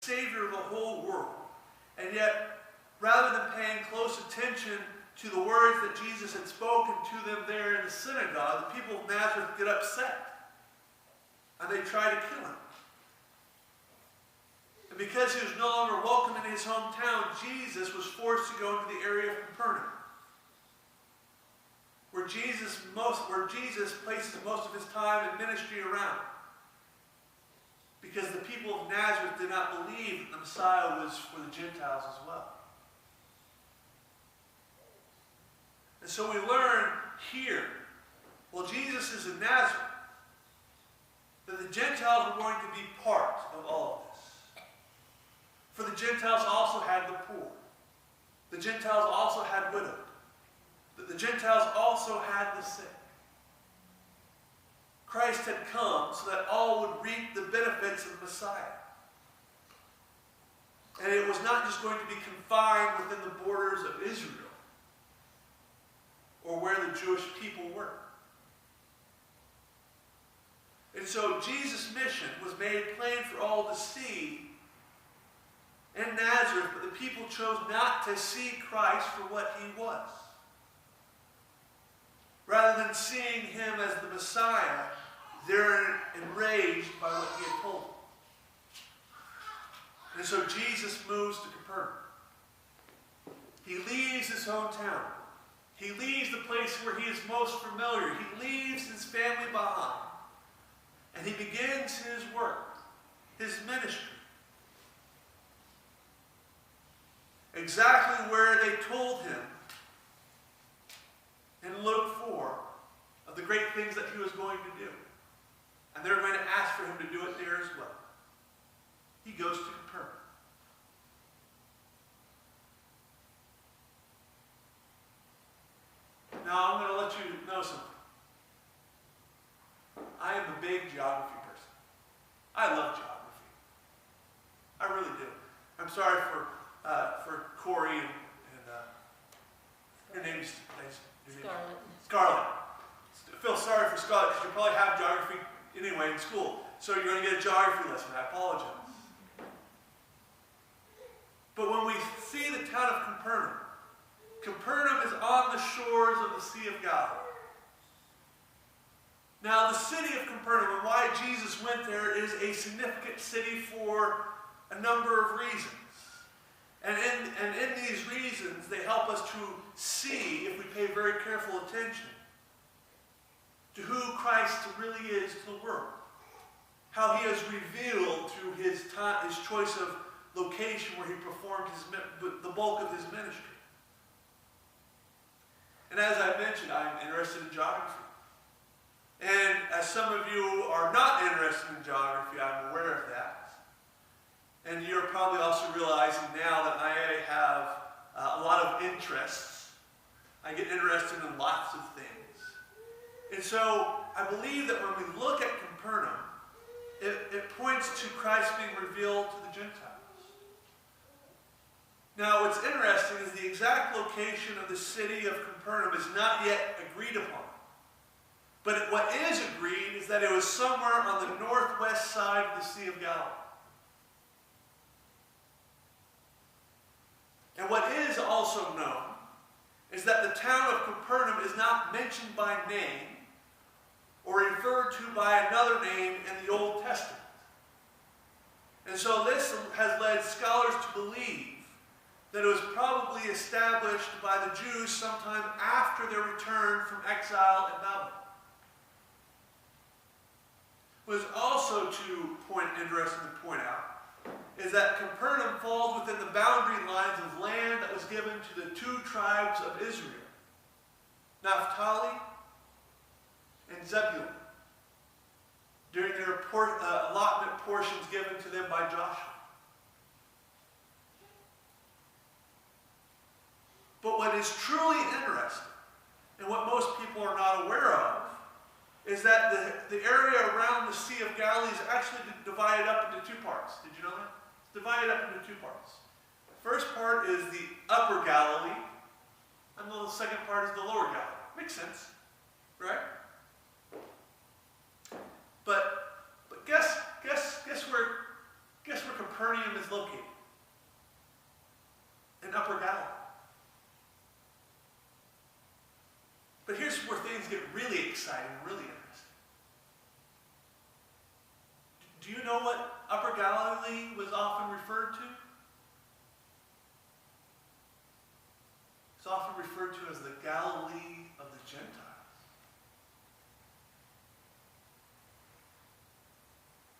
Savior of the whole world. And yet, rather than paying close attention to the words that Jesus had spoken to them there in the synagogue, the people of Nazareth get upset. And they try to kill him. And because he was no longer welcome in his hometown, Jesus was forced to go into the area of Capernaum, where Jesus places most of his time and ministry around. Because the people of Nazareth did not believe that the Messiah was for the Gentiles as well. And so we learn here, while Jesus is in Nazareth, that the Gentiles were going to be part of all of this. For the Gentiles also had the poor. The Gentiles also had widowed. The Gentiles also had the sick. Christ had come so that all would reap the benefits of the Messiah. And it was not just going to be confined within the borders of Israel or where the Jewish people were. And so Jesus' mission was made plain for all to see in Nazareth, but the people chose not to see Christ for what he was. Rather than seeing him as the Messiah, they're enraged by what he had told them. And so Jesus moves to Capernaum. He leaves his hometown. He leaves the place where he is most familiar. He leaves his family behind. And he begins his work, his ministry. Exactly where they told him and looked for of the great things that he was going to do. And they're going to ask for him to do it there as well. He goes to Capernaum. Now I'm going to let you know something. I am a big geography person. I love geography. I really do. I'm sorry for Corey and your name's Scarlett. Scarlett. I feel sorry for Scarlett because you probably have geography anyway in school. So you're going to get a geography lesson. I apologize. But when we see the town of Capernaum, Capernaum is on the shores of the Sea of Galilee. Now, the city of Capernaum, and why Jesus went there, is a significant city for a number of reasons. And in these reasons, they help us to see, if we pay very careful attention, to who Christ really is to the world. How he has revealed through his choice of location where he performed the bulk of his ministry. And as I mentioned, I'm interested in geography. And as some of you are not interested in geography, I'm aware of that. And you're probably also realizing now that I have a lot of interests. I get interested in lots of things. And so I believe that when we look at Capernaum, it points to Christ being revealed to the Gentiles. Now what's interesting is the exact location of the city of Capernaum is not yet agreed upon. But what is agreed is that it was somewhere on the northwest side of the Sea of Galilee. And what is also known is that the town of Capernaum is not mentioned by name or referred to by another name in the Old Testament. And so this has led scholars to believe that it was probably established by the Jews sometime after their return from exile in Babylon. What is also interesting to point out is that Capernaum falls within the boundary lines of land that was given to the two tribes of Israel, Naphtali and Zebulun, during their allotment portions given to them by Joshua. But what is truly interesting, and what most people are not aware of, is that the area around the Sea of Galilee is actually divided up into two parts. Did you know that? It's divided up into two parts. The first part is the Upper Galilee, and the second part is the Lower Galilee. Makes sense, right? But guess Guess where Capernaum is located? In Upper Galilee. But here's where things get really exciting, really interesting. Do you know what Upper Galilee was often referred to? It's often referred to as the Galilee of the Gentiles.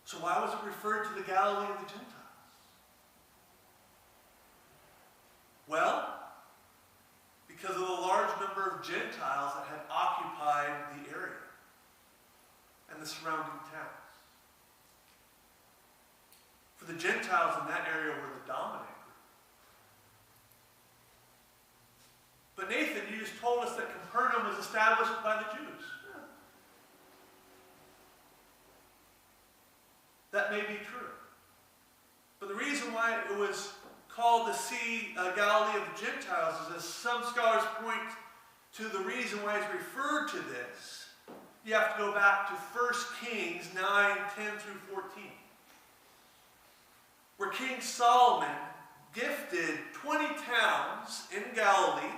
So why was it referred to the Galilee of the Gentiles? Well, because of the large number of Gentiles that had occupied the area and the surrounding towns. For the Gentiles in that area were the dominant group. But Nathan, you just told us that Capernaum was established by the Jews. That may be true. But the reason why it was called the Galilee of the Gentiles is, as some scholars point to the reason why it's referred to this, you have to go back to 1 Kings 9, 10 through 14. Where King Solomon gifted 20 towns in Galilee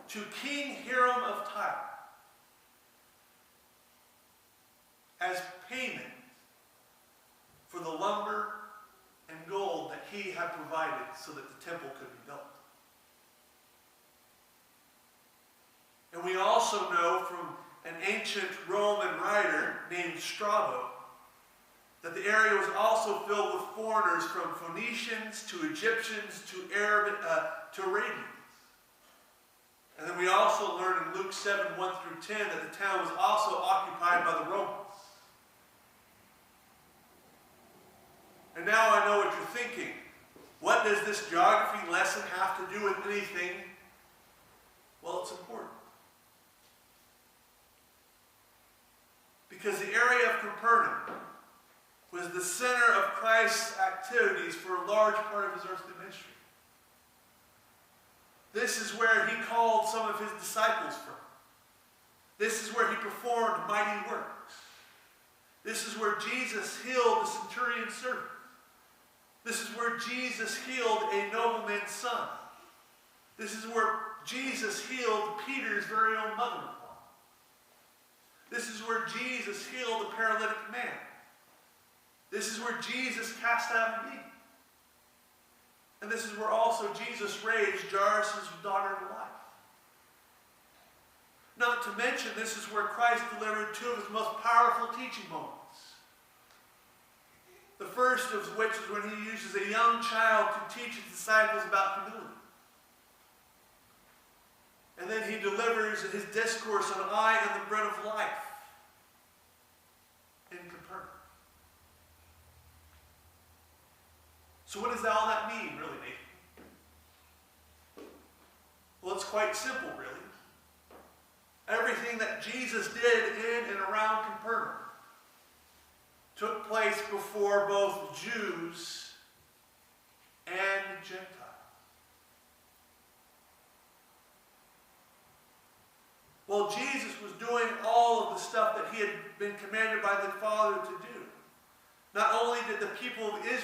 to King Hiram of Tyre as payment for the lumber and gold that he had provided so that the temple could be built. And we also know from an ancient Roman writer named Strabo that the area was also filled with foreigners from Phoenicians to Egyptians to Arabians. And then we also learn in Luke 7, 1 through 10 that the town was also occupied by the Romans. And now I know what you're thinking. What does this geography lesson have to do with anything? Well, it's important. Because the area of Capernaum was the center of Christ's activities for a large part of his earthly ministry. This is where he called some of his disciples from. This is where he performed mighty works. This is where Jesus healed the centurion's servant. This is where Jesus healed a nobleman's son. This is where Jesus healed Peter's very own mother-in-law. This is where Jesus healed a paralytic man. This is where Jesus cast out a demon. And this is where also Jesus raised Jairus' daughter to life. Not to mention, this is where Christ delivered two of his most powerful teaching moments. The first of which is when he uses a young child to teach his disciples about humility. And then he delivers his discourse on I am the bread of life in Capernaum. So what does all that mean, really, Nathan? Well, it's quite simple, really. Everything that Jesus did in and around Capernaum took place before both Jews and Gentiles. Well, Jesus was doing all of the stuff that he had been commanded by the Father to do. Not only did the people of Israel